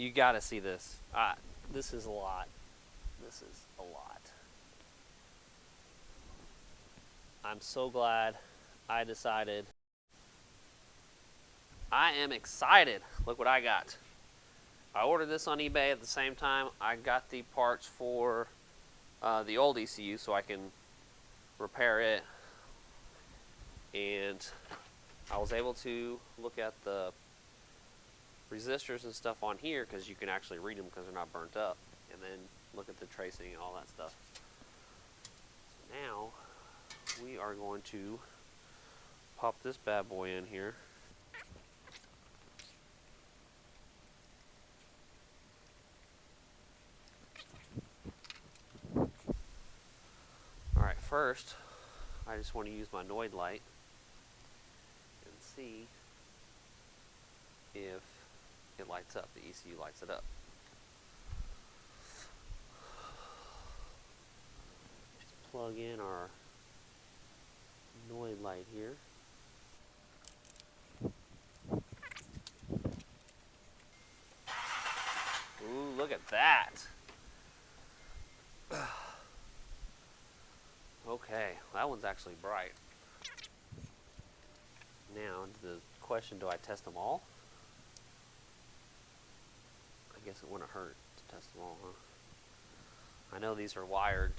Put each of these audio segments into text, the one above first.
You got to see this. This is a lot. This is a lot. I'm so glad I decided. I am excited. Look what I got. I ordered this on eBay at the same time. I got the parts for the old ECU so I can repair it. And I was able to look at the resistors and stuff on here because you can actually read them because they're not burnt up. And then look at the tracing and all that stuff. So now we are going to pop this bad boy in here. Alright, first I just want to use my Noid light and see if it lights up, the ECU lights it up. Just plug in our Noid light here. Ooh, look at that. Okay, that one's actually bright. Now, the question, do I test them all? I guess it wouldn't hurt to test them all, huh? I know these are wired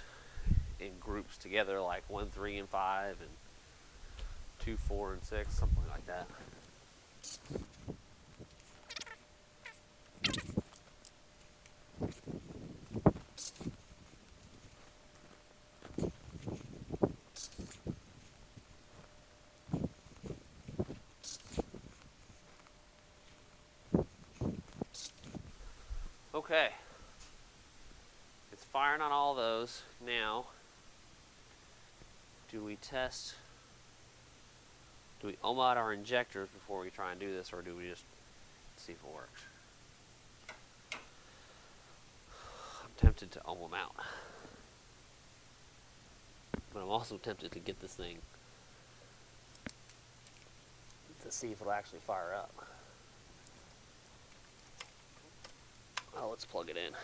in groups together, like 1, 3, and 5, and 2, 4, and 6, something like that. Okay, it's firing on all those. Now, do we ohm out our injectors before we try and do this, or do we just see if it works? I'm tempted to ohm them out, but I'm also tempted to get this thing to see if it'll actually fire up. Oh, let's plug it in.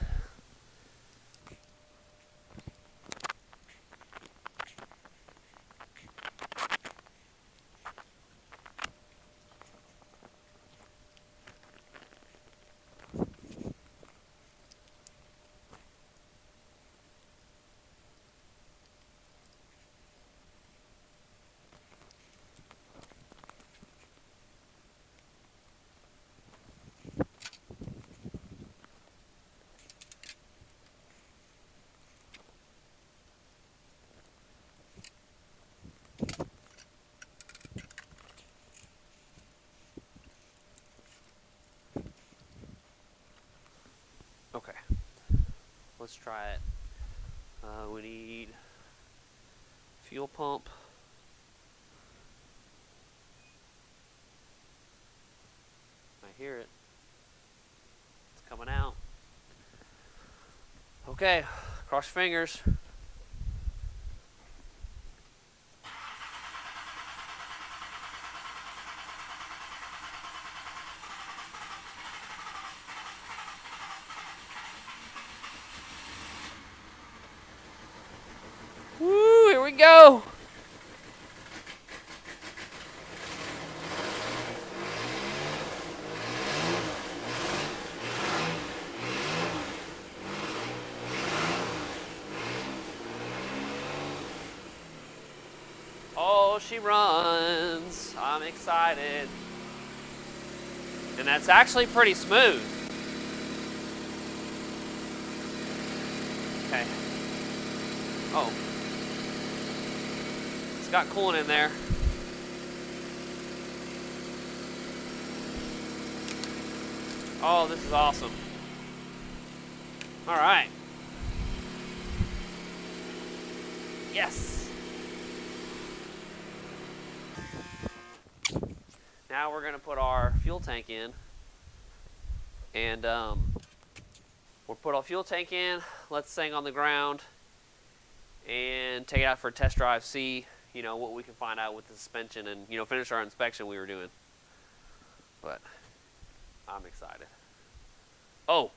Okay, let's try it. We need fuel pump. I hear it. It's coming out. Okay, cross your fingers. Woo, here we go. Oh, she runs. I'm excited. And that's actually pretty smooth. Okay. Oh. It's got coolant in there. Oh, this is awesome. All right. Yes. Now we're going to put our fuel tank in. And we'll put our fuel tank in, let this thing on the ground, and take it out for a test drive, see, you know, what we can find out with the suspension, and, you know, finish our inspection we were doing. But I'm excited. Oh,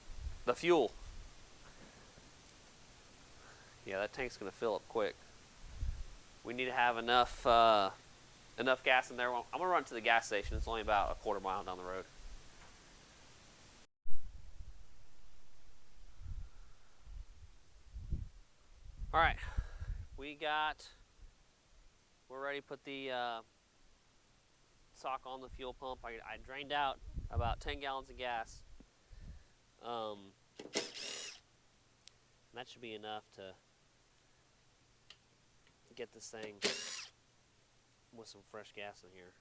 the fuel. Yeah, that tank's gonna fill up quick. We need to have enough enough gas in there. I'm gonna run to the gas station. It's only about a quarter mile down the road. All right, we're ready to put the sock on the fuel pump. I drained out about 10 gallons of gas. That should be enough to get this thing with some fresh gas in here.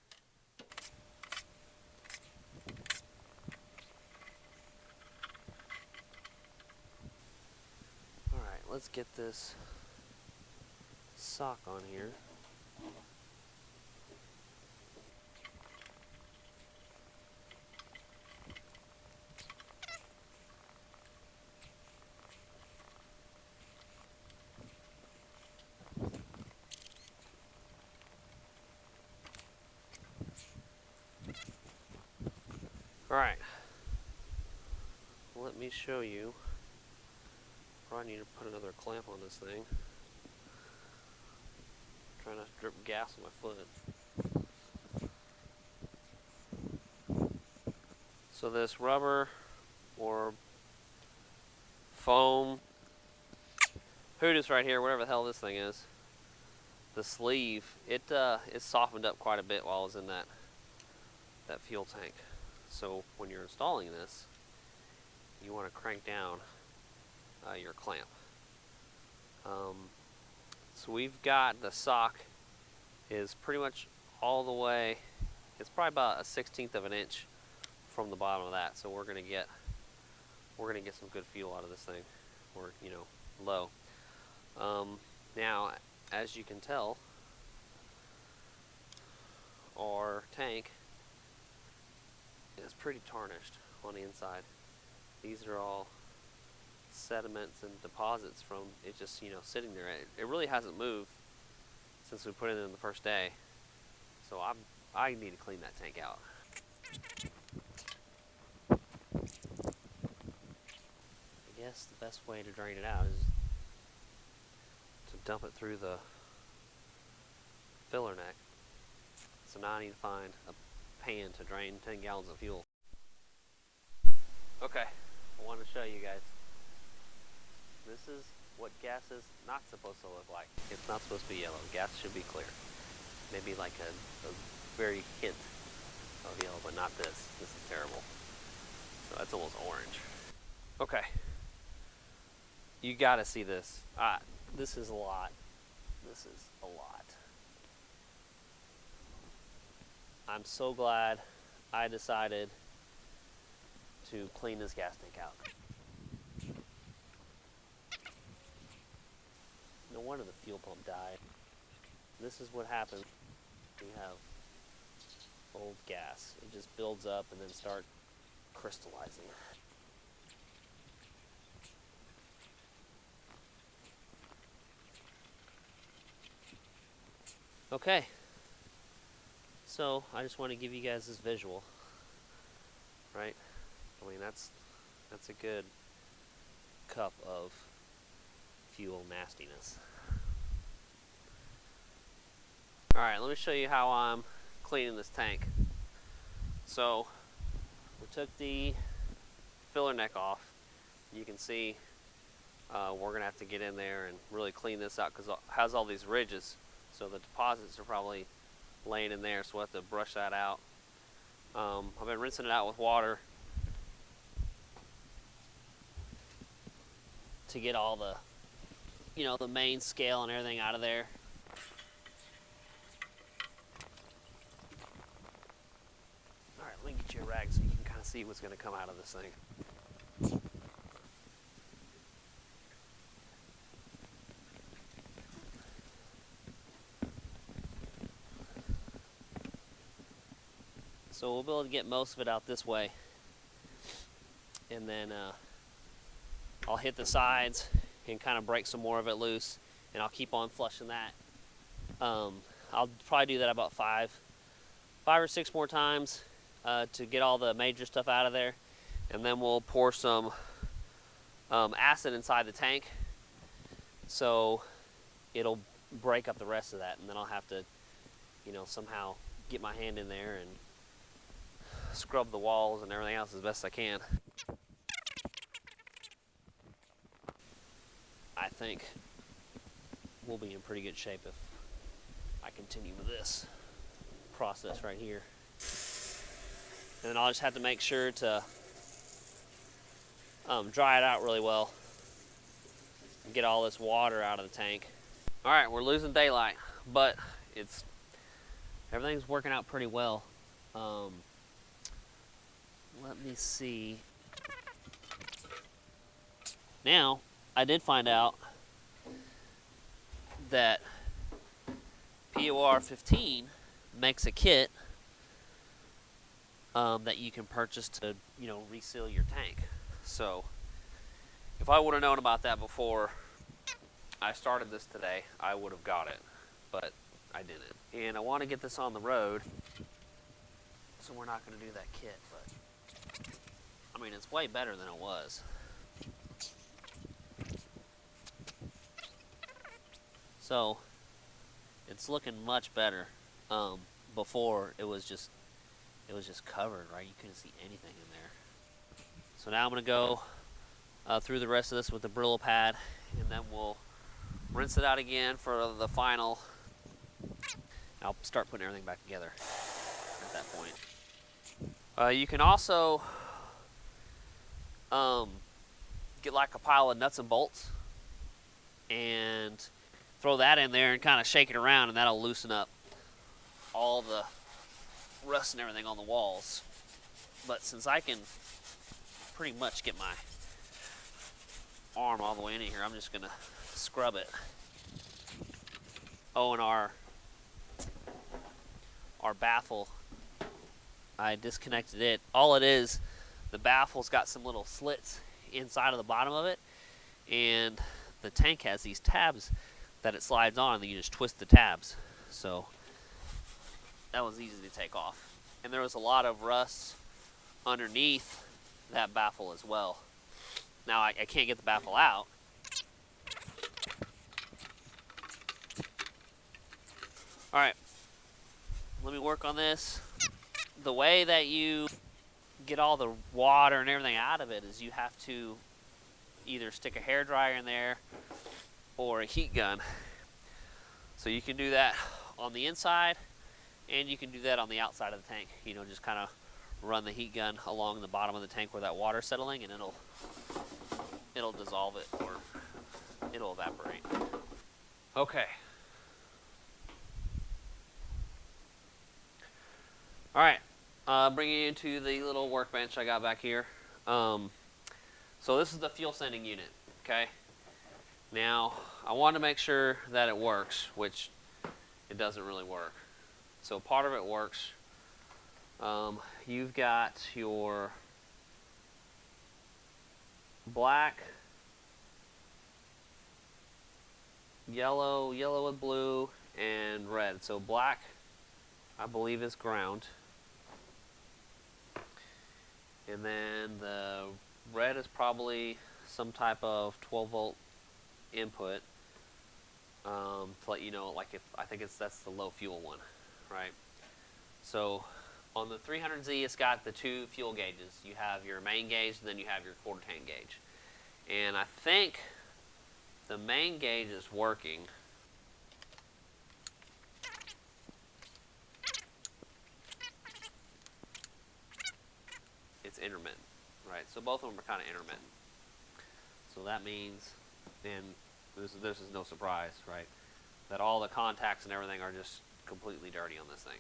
All right, let's get this sock on here. All right, let me show you. Probably need to put another clamp on this thing. I'm trying to drip gas on my foot. So this rubber or foam, hoodus right here, whatever the hell this thing is, the sleeve, it softened up quite a bit while I was in that fuel tank. So when you're installing this, you want to crank down your clamp. So we've got the sock is pretty much all the way. It's probably about a 1/16 of an inch from the bottom of that. So we're gonna get some good fuel out of this thing. We're low. Now, as you can tell, our tank is pretty tarnished on the inside. These are all sediments and deposits from it just sitting there. It really hasn't moved since we put it in the first day. So I need to clean that tank out. I guess the best way to drain it out is to dump it through the filler neck. So now I need to find a pan to drain 10 gallons of fuel. Okay, I want to show you guys. This is what gas is not supposed to look like. It's not supposed to be yellow. Gas should be clear. Maybe like a very hint of yellow, but not this. This is terrible. So that's almost orange. Okay. You gotta see this. This is a lot. This is a lot. I'm so glad I decided to clean this gas tank out. No wonder the fuel pump died. This is what happens when you have old gas. It just builds up and then starts crystallizing. Okay, so I just want to give you guys this visual, right? I mean, that's a good cup of fuel nastiness. All right, let me show you how I'm cleaning this tank. So we took the filler neck off. You can see we're gonna have to get in there and really clean this out because it has all these ridges. So the deposits are probably laying in there, so we'll have to brush that out. I've been rinsing it out with water to get all the, the main scale and everything out of there. All right, let me get you a rag so you can kind of see what's going to come out of this thing. So we'll be able to get most of it out this way. And then I'll hit the sides and kind of break some more of it loose, and I'll keep on flushing that. I'll probably do that about five or six more times to get all the major stuff out of there. And then we'll pour some acid inside the tank, so it'll break up the rest of that, and then I'll have to, you know, somehow get my hand in there and scrub the walls and everything else as best I can. I think we'll be in pretty good shape if I continue with this process right here. And then I'll just have to make sure to dry it out really well and get all this water out of the tank. All right, we're losing daylight, but everything's working out pretty well. Let me see. Now, I did find out that POR 15 makes a kit that you can purchase to, you know, reseal your tank. So, if I would have known about that before I started this today, I would have got it, but I didn't. And I want to get this on the road, so we're not going to do that kit, but I mean, it's way better than it was. So, it's looking much better. Before it was just covered, right? You couldn't see anything in there. So now I'm going to go through the rest of this with the Brillo pad, and then we'll rinse it out again for the final. I'll start putting everything back together at that point. You can also get like a pile of nuts and bolts and throw that in there and kind of shake it around, and that'll loosen up all the rust and everything on the walls. But since I can pretty much get my arm all the way in here, I'm just gonna scrub it. Oh, and our baffle, I disconnected it. All it is, the baffle's got some little slits inside of the bottom of it, and the tank has these tabs that it slides on, and you just twist the tabs. So that was easy to take off. And there was a lot of rust underneath that baffle as well. Now I can't get the baffle out. All right, let me work on this. The way that you get all the water and everything out of it is you have to either stick a hairdryer in there or a heat gun. So you can do that on the inside, and you can do that on the outside of the tank. You know, just kind of run the heat gun along the bottom of the tank where that water's settling, and it'll dissolve it, or it'll evaporate. Okay. All right, bringing you into the little workbench I got back here. So this is the fuel sending unit, okay? Now, I want to make sure that it works, which it doesn't really work. So part of it works. You've got your black, yellow with blue, and red. So black, I believe, is ground. And then the red is probably some type of 12-volt input to let you know, like, if I think that's the low fuel one, right? So on the 300Z, it's got the two fuel gauges. You have your main gauge, and then you have your quarter tank gauge. And I think the main gauge is working. It's intermittent, right? So both of them are kind of intermittent. So that means, and this is no surprise, right, that all the contacts and everything are just completely dirty on this thing.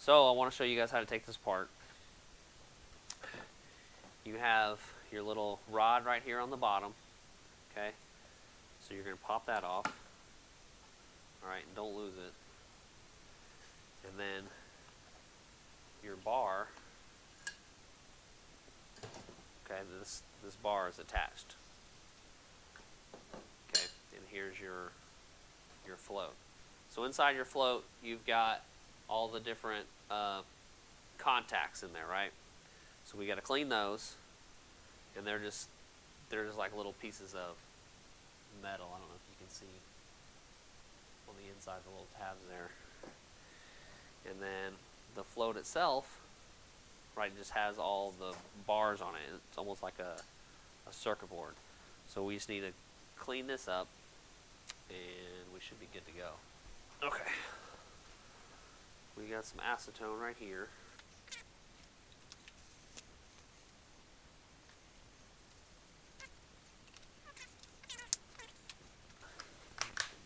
So I want to show you guys how to take this apart. You have your little rod right here on the bottom, okay? So you're going to pop that off, all right, and don't lose it. And then your bar, okay, this bar is attached. Okay, and here's your float. So inside your float, you've got all the different contacts in there, right? So we got to clean those. and they're just like little pieces of metal. I don't know if you can see on the inside the little tabs there. And then the float itself, right, just has all the bars on it. It's almost like a circuit board. So we just need to clean this up, and we should be good to go. Okay. We got some acetone right here.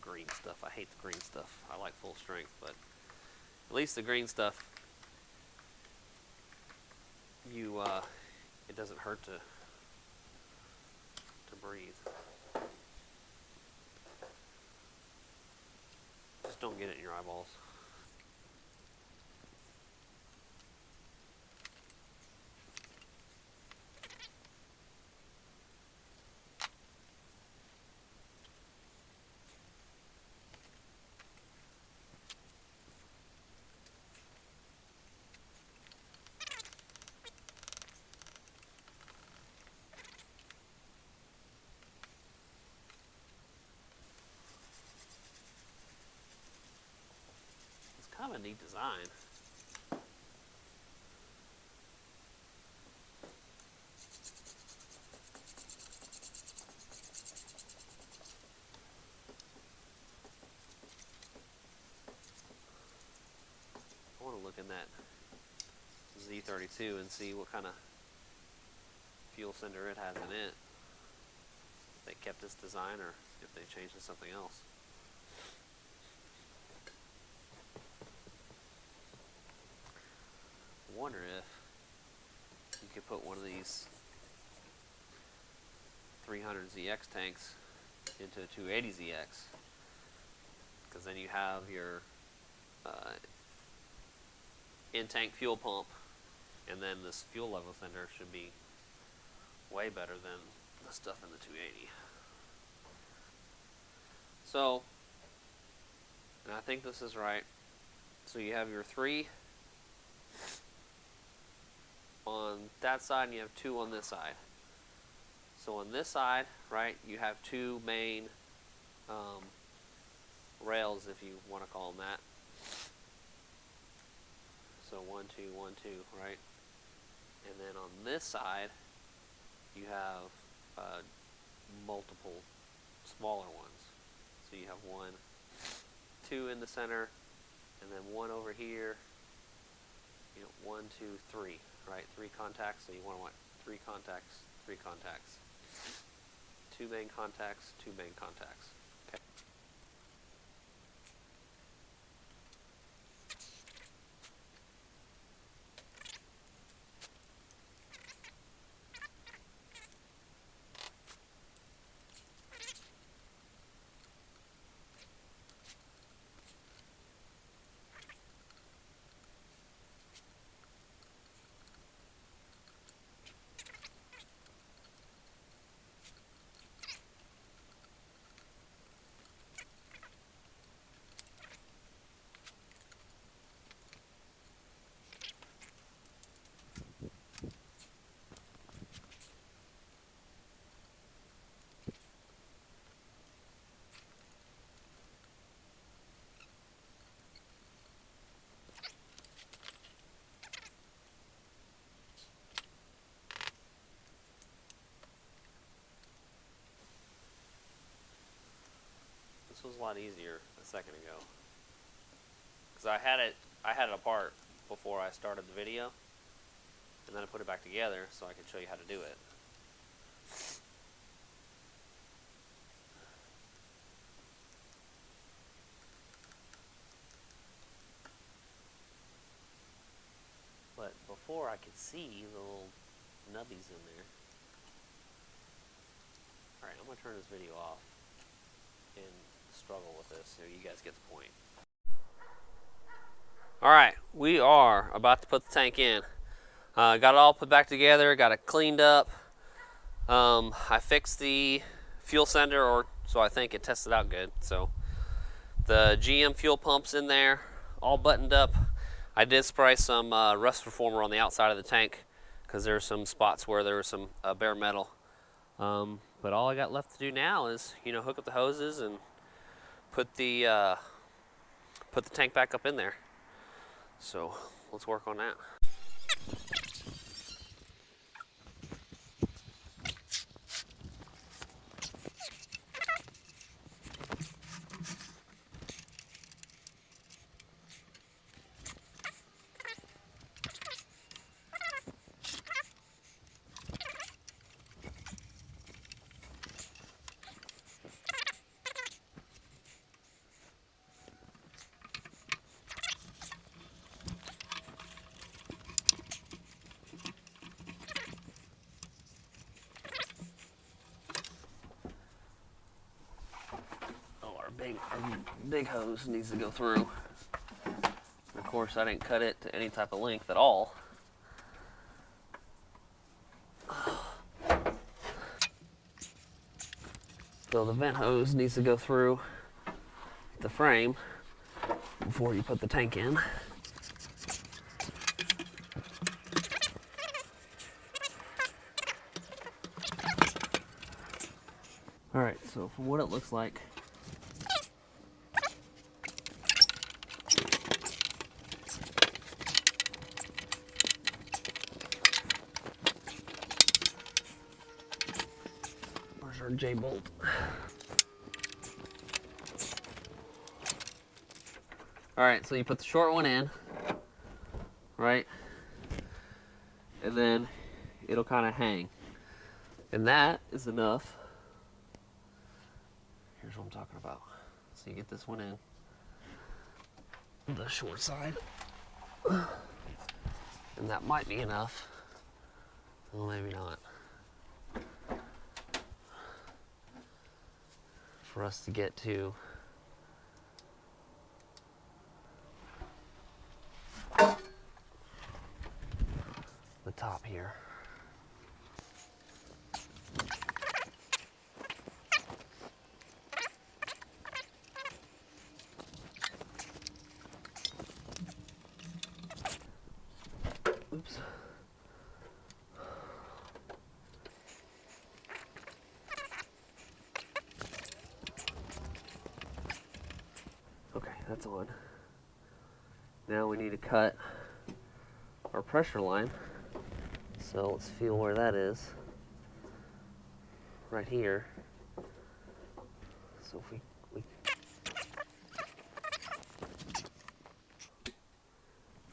Green stuff. I hate the green stuff. I like full strength, but at least the green stuff, it doesn't hurt to breathe. Just don't get it in your eyeballs. Kind of a neat design. I want to look in that Z32 and see what kind of fuel sender it has in it. If they kept this design or if they changed it to something else. I wonder if you could put one of these 300ZX tanks into a 280ZX, because then you have your in-tank fuel pump, and then this fuel level sender should be way better than the stuff in the 280. So, and I think this is right. So you have your 3 on that side, and you have 2 on this side. So on this side, right, you have 2 main rails, if you want to call them that. So 1, 2, 1, 2, right? And then on this side, you have multiple smaller ones. So you have 1, 2 in the center, and then 1 over here. 1, 2, 3, right? 3 contacts. So you want 3 contacts, 3 contacts. 2 main contacts, 2 main contacts. Okay. This was a lot easier a second ago, because I had it apart before I started the video, and then I put it back together so I could show you how to do it. But before I could see the little nubbies in there. Alright, I'm going to turn this video off and struggle with this so you guys get the point. Alright, we are about to put the tank in. Got it all put back together, got it cleaned up. I fixed the fuel sender, or so I think. It tested out good. So the GM fuel pump's in there, all buttoned up. I did spray some rust reformer on the outside of the tank because there's some spots where there was some bare metal. But all I got left to do now is, you know, hook up the hoses and put the tank back up in there. So let's work on that. Our big hose needs to go through. Of course, I didn't cut it to any type of length at all. So the vent hose needs to go through the frame before you put the tank in. Alright, so from what it looks like, where's our J-bolt? Alright, so you put the short one in, right? And then it'll kind of hang. And that is enough. Here's what I'm talking about. So you get this one in, the short side. And that might be enough. Well, maybe not. For us to get to the top here. Oops. Okay, that's on. Now we need to cut our pressure line. So let's feel where that is. Right here. So if we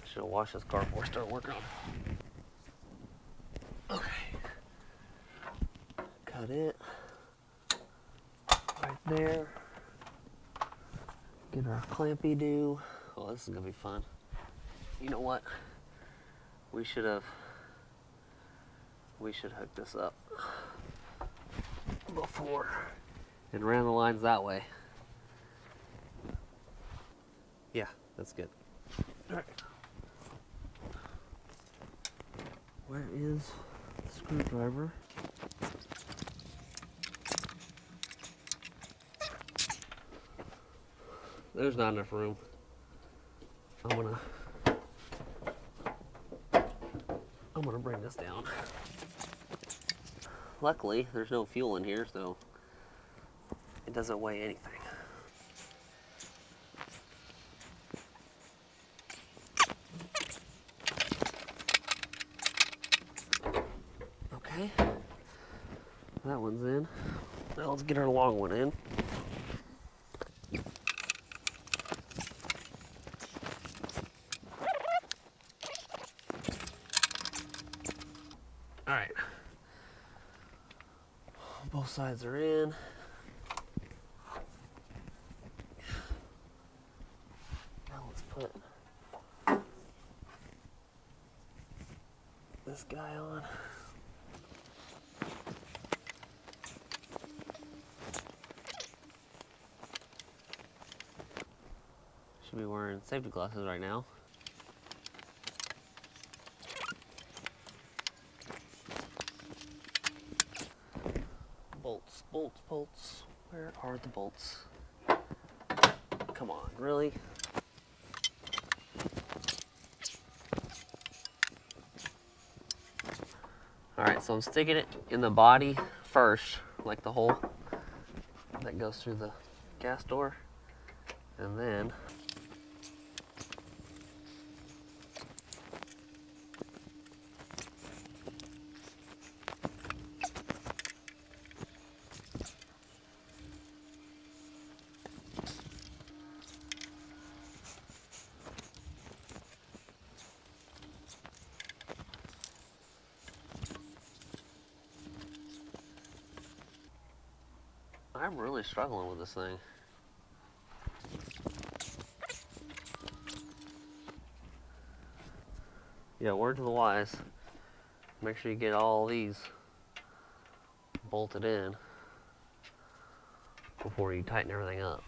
should have washed this car before I start working on it. Okay. Cut it. Right there. Get our clampy do. Oh, this is gonna be fun. You know what? We should hook this up before and ran the lines that way. Yeah, that's good. All right. Where is the screwdriver? There's not enough room. I'm gonna bring this down. Luckily, there's no fuel in here, so it doesn't weigh anything. Okay, that one's in. Now let's get our long one in. All right, both sides are in. Now let's put this guy on. Should be wearing safety glasses right now. Bolts, bolts, bolts. Where are the bolts? Come on, really? Alright, so I'm sticking it in the body first, like the hole that goes through the gas door, and then I'm really struggling with this thing. Yeah, word to the wise. Make sure you get all these bolted in before you tighten everything up.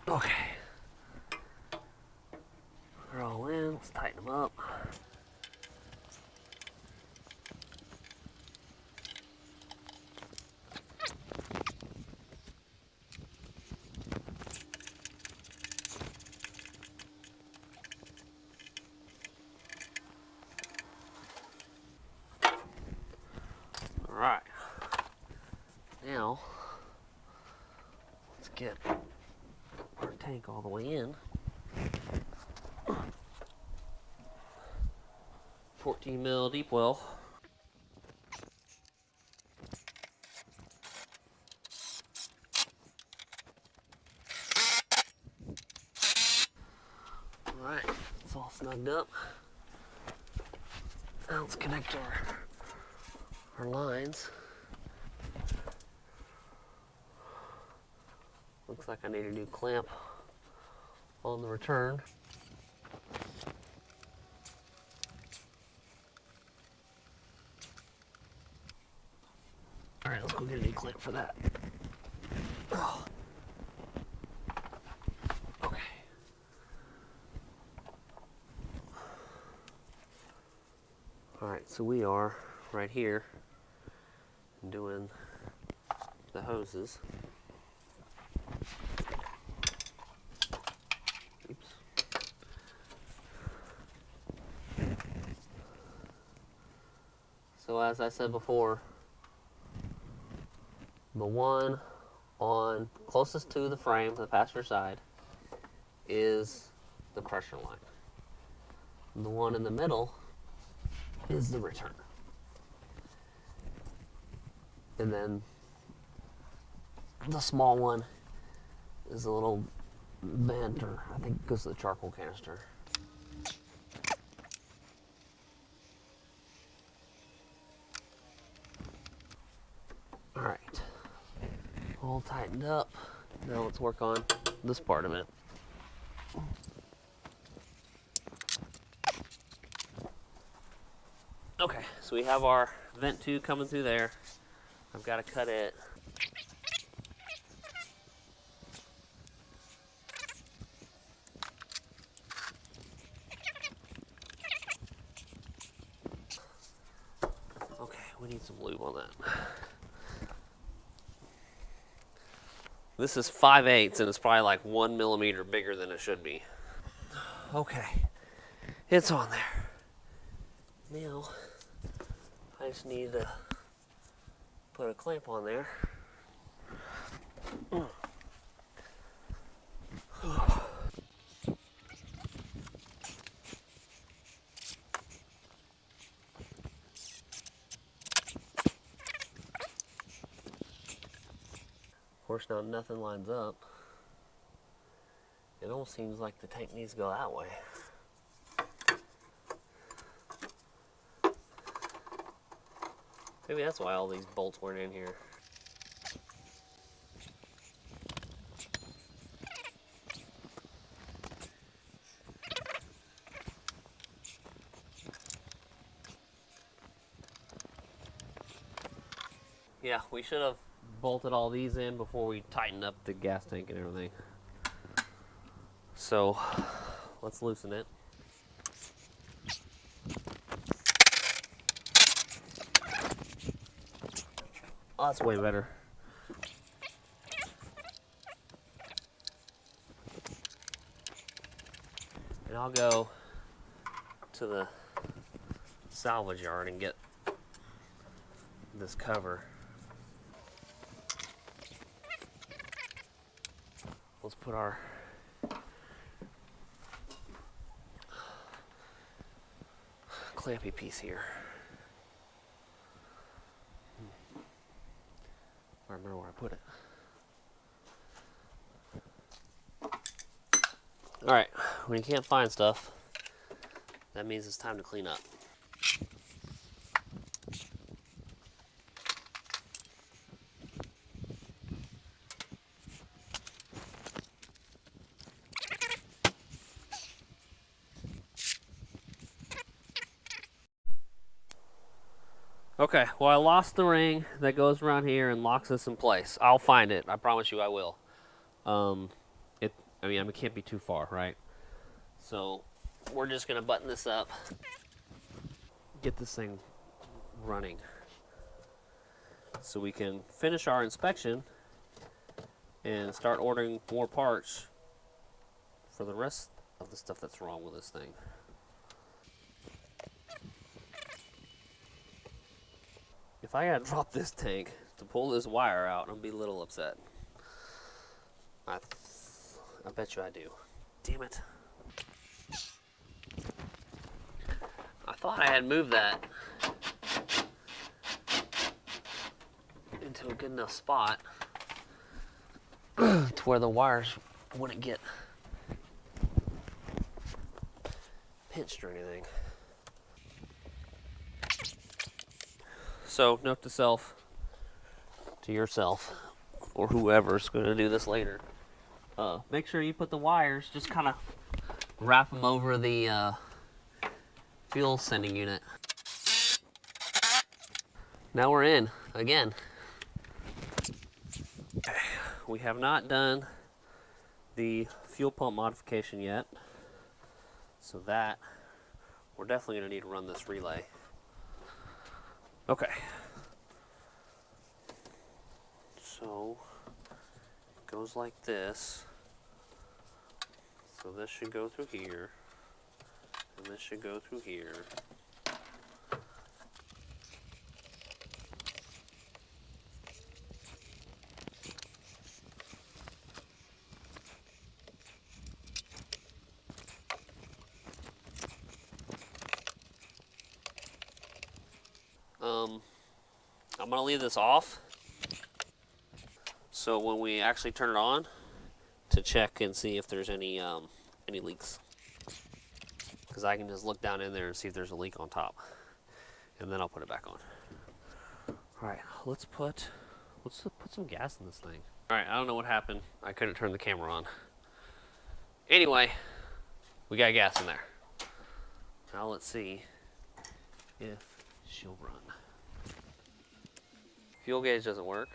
Okay. They're all in. Let's tighten them up. Alright. Now, let's get our tank all the way in. 14 mil deep well. Alright, it's all snugged up. Now let's connect our lines. Looks like I need a new clamp on the return. Alright, let's go get a new clamp for that. Oh. Okay. Alright, so we are right here doing the hoses. Oops. So as I said before, the one on closest to the frame, the passenger side, is the pressure line. The one in the middle is the return. And then the small one is a little vent, or I think it goes to the charcoal canister. Alright, all tightened up. Now let's work on this part of it. Okay, so we have our vent tube coming through there. I've got to cut it. Okay, we need some lube on that. This is 5/8 and it's probably like 1 millimeter bigger than it should be. Okay, it's on there. Now, I just need to put a clamp on there. Of course, now nothing lines up. It almost seems like the tank needs to go that way. Maybe that's why all these bolts weren't in here. Yeah, we should have bolted all these in before we tightened up the gas tank and everything. So, let's loosen it. Oh, that's way better. And I'll go to the salvage yard and get this cover. Let's put our clampy piece here. I remember where I put it. Alright, when you can't find stuff, that means it's time to clean up. Okay, well, I lost the ring that goes around here and locks us in place. I'll find it. I promise you I will. I mean, it can't be too far, right? So we're just going to button this up, get this thing running so we can finish our inspection and start ordering more parts for the rest of the stuff that's wrong with this thing. If I gotta drop this tank to pull this wire out, I'll be a little upset. I bet you I do. Damn it. I thought I had moved that into a good enough spot to where the wires wouldn't get pinched or anything. So, note to self, to yourself, or whoever's going to do this later, make sure you put the wires, just kind of wrap them over the fuel sending unit. Now we're in, again. We have not done the fuel pump modification yet, so that, we're definitely going to need to run this relay. Okay. So, it goes like this. So this should go through here, and this should go through here. I'm going to leave this off so when we actually turn it on to check and see if there's any leaks, because I can just look down in there and see if there's a leak on top, and then I'll put it back on. All right, let's put some gas in this thing. All right, I don't know what happened. I couldn't turn the camera on. Anyway, we got gas in there. Now let's see if she'll run. Fuel gauge doesn't work.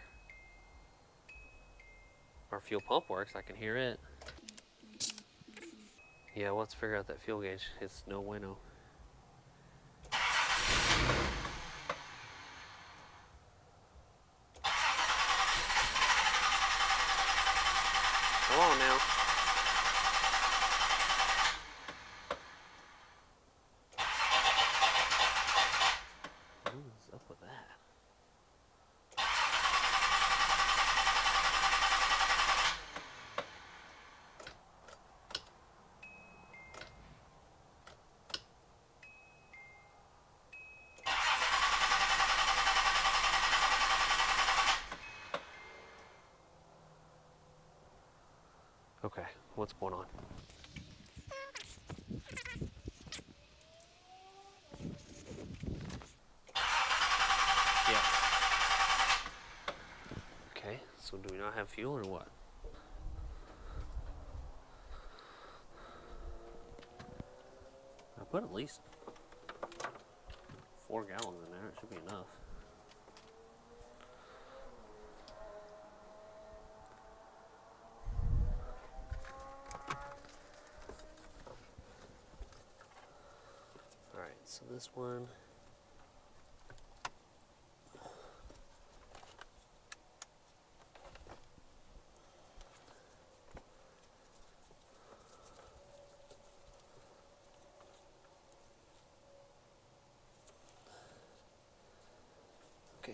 Our fuel pump works, I can hear it. Yeah, let's figure out that fuel gauge. It's no bueno. Come on now. What's up with that? Okay, what's going on? Yes. Okay, so do we not have fuel or what? I put at least 4 gallons in there. It should be enough. Alright, so this one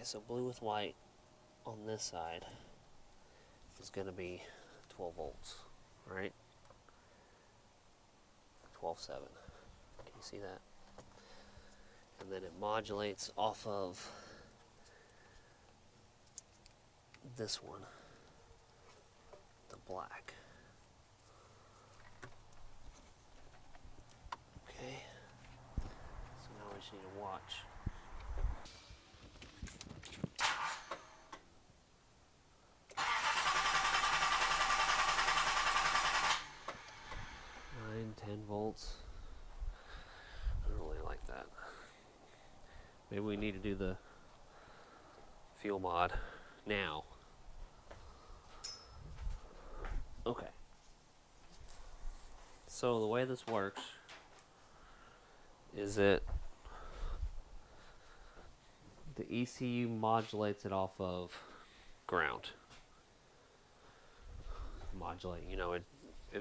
so blue with white on this side is going to be 12 volts, right? 12.7. Can you see that? And then it modulates off of this one, the black. Okay, so now we just need to watch. Nine, 10 volts. I don't really like that. Maybe we need to do the fuel mod now. Okay. So the way this works is that the ECU modulates it off of ground. Modulate, you know, it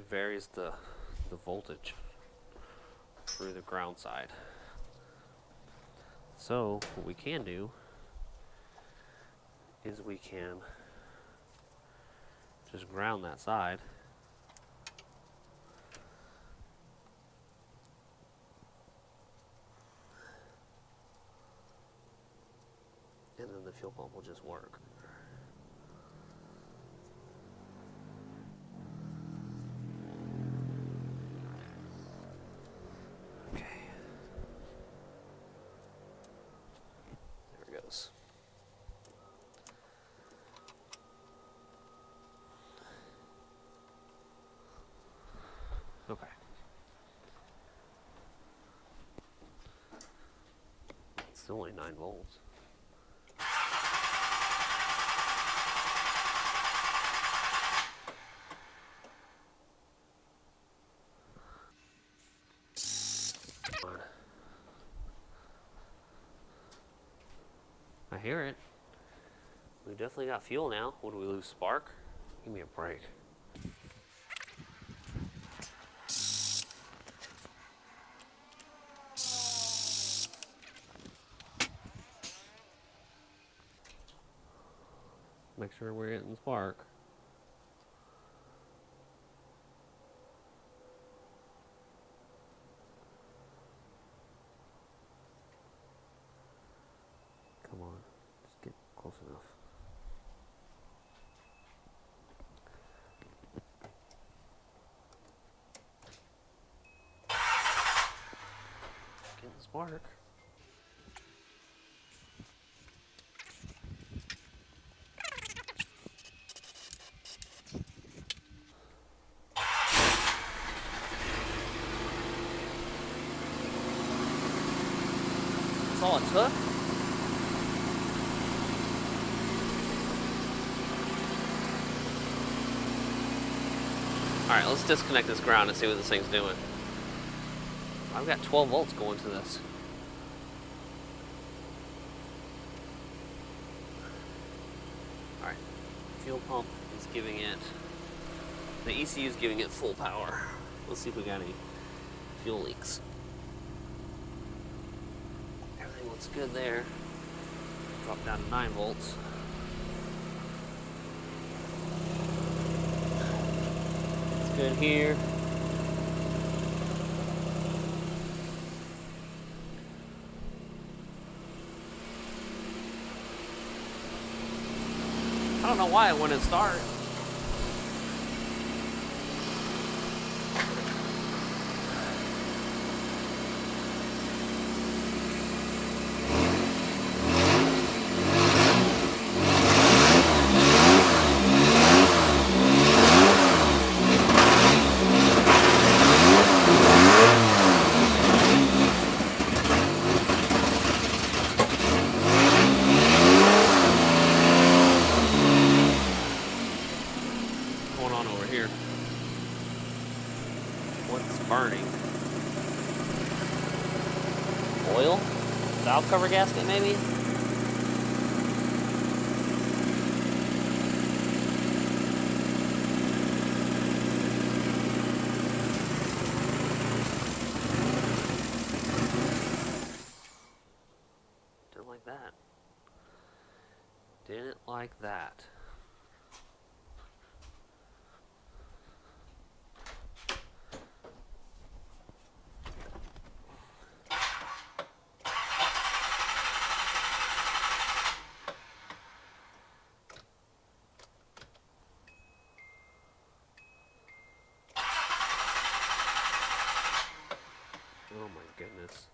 varies the voltage through the ground side. So what we can do is we can just ground that side. And then the fuel pump will just work. Okay. There it goes. Okay. It's only 9 volts. I hear it. We definitely got fuel now. What do we lose? Spark? Give me a break. Make sure we're getting spark. Come on, just get close enough. Getting spark. That's all it took? Alright, let's disconnect this ground and see what this thing's doing. I've got 12 volts going to this. Alright, fuel pump is giving it, the ECU is giving it full power. Let's see if we got any fuel leaks. Everything looks good there. Drop down to 9 volts. It's good here. I don't know why it wouldn't start. What's burning? Oil? Valve cover gasket, maybe? Didn't like that. Didn't like that. Oh my goodness.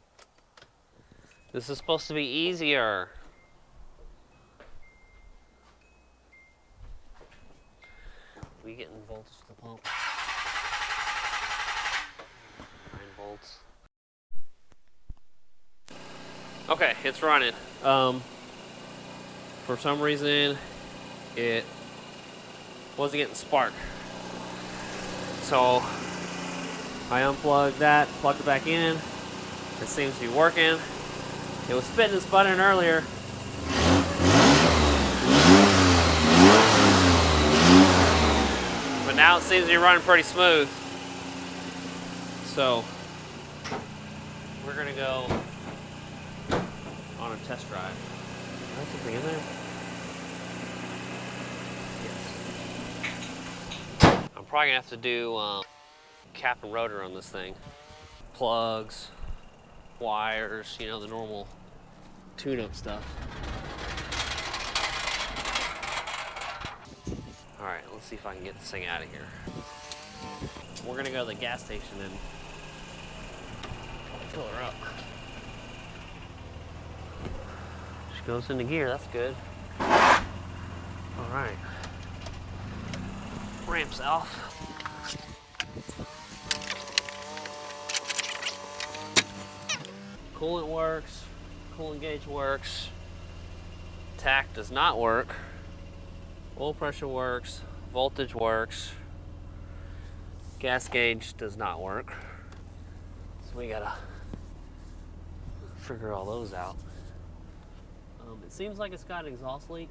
This is supposed to be easier. We getting voltage to the pump. 9 volts. Okay, it's running. For some reason, it wasn't getting spark. So I unplugged that, plugged it back in. It seems to be working. It was spitting and sputtering earlier. But now it seems to be running pretty smooth. So we're gonna go on a test drive. Is there something in there? Yes. I'm probably gonna have to do cap and rotor on this thing. Plugs, wires, you know, the normal tune-up stuff. All right, let's see if I can get this thing out of here. We're gonna go to the gas station and fill her up. She goes into gear, that's good. All right. Ramps off. Coolant works, coolant gauge works. Tach does not work. Oil pressure works, voltage works. Gas gauge does not work. So we gotta figure all those out. It seems like it's got an exhaust leak.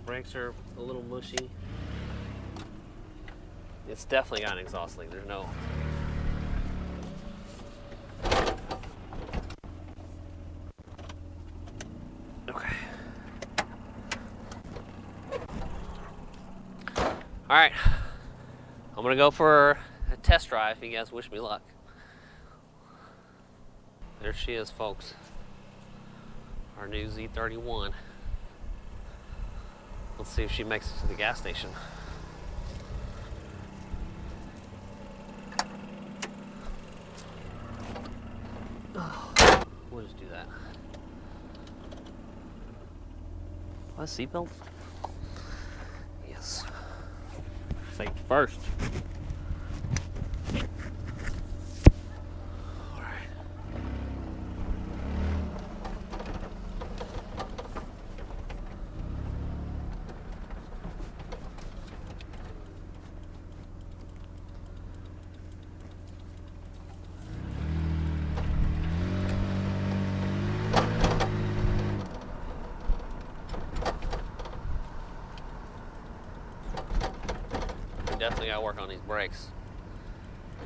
Brakes are a little mushy. It's definitely got an exhaust leak. There's no. Okay. All right. I'm gonna go for a test drive. You guys wish me luck. There she is, folks. Our new Z31. Let's see if she makes it to the gas station. We'll just do that. A seatbelt? Yes. Safety first. All right. Definitely got to work on these brakes.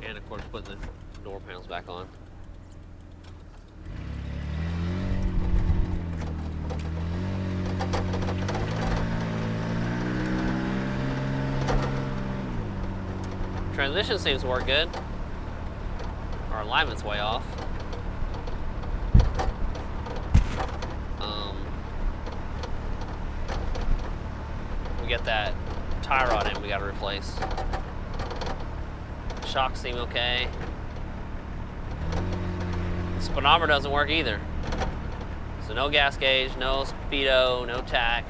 And of course putting the door panels back on. Transmission seems to work good. Our alignment's way off. We got that tie rod in we got to replace. Shocks seem okay. The speedometer doesn't work either. So no gas gauge, no speedo, no tach.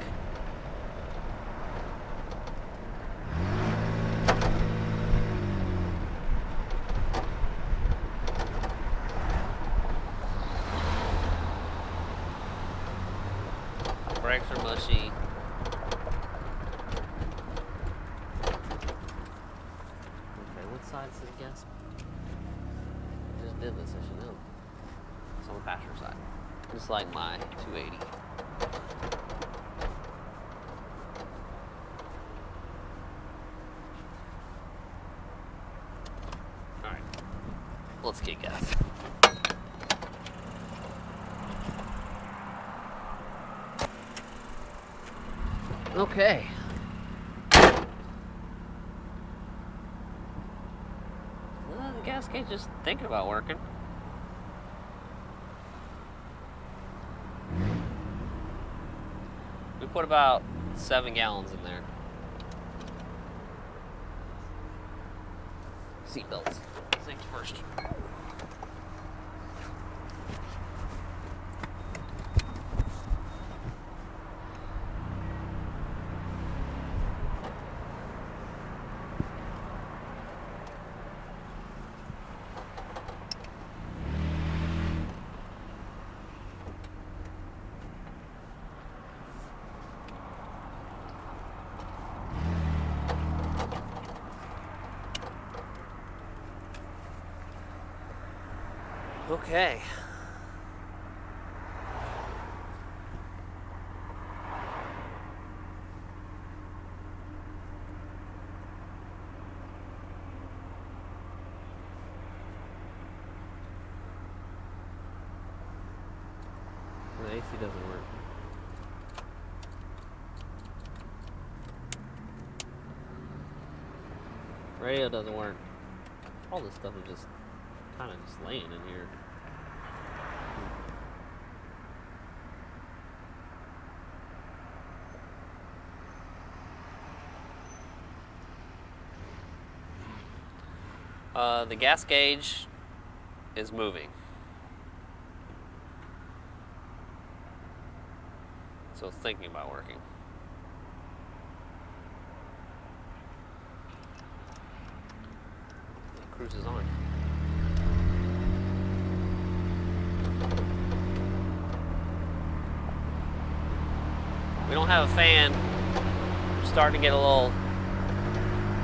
Brakes are mushy. Side to the gas. I just did this, I should know. It's on the passenger side. Just like my 280. Alright. Let's kick gas. Okay. Well, the gas gauge is thinking about working. We put about 7 gallons in there. Seatbelts. Things first. Okay. The AC doesn't work. Radio doesn't work. All this stuff is just kind of just laying in here. The gas gauge is moving. So it's thinking about working. It cruises on. We don't have a fan. We're starting to get a little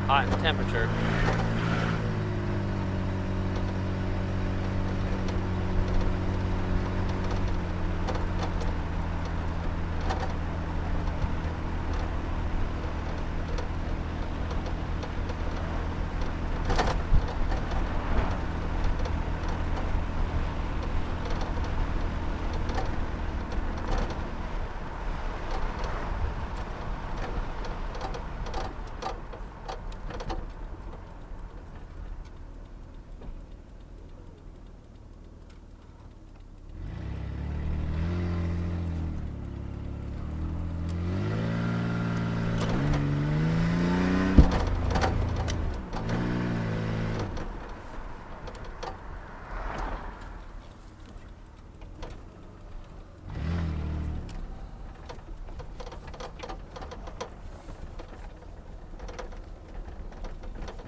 hot in temperature.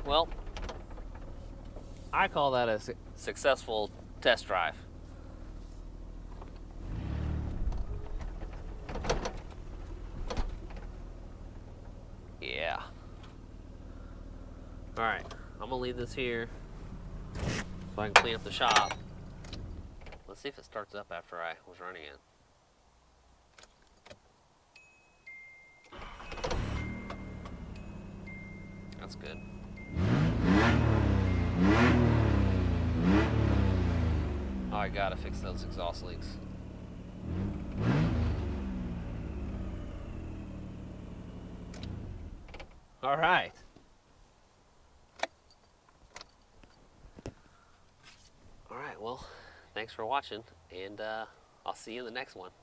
Well, I call that a successful test drive. Yeah. Alright, I'm gonna leave this here so I can clean up the shop. Let's see if it starts up after I was running it. That's good. Oh, I gotta fix those exhaust leaks. All right. All right, well, thanks for watching, and I'll see you in the next one.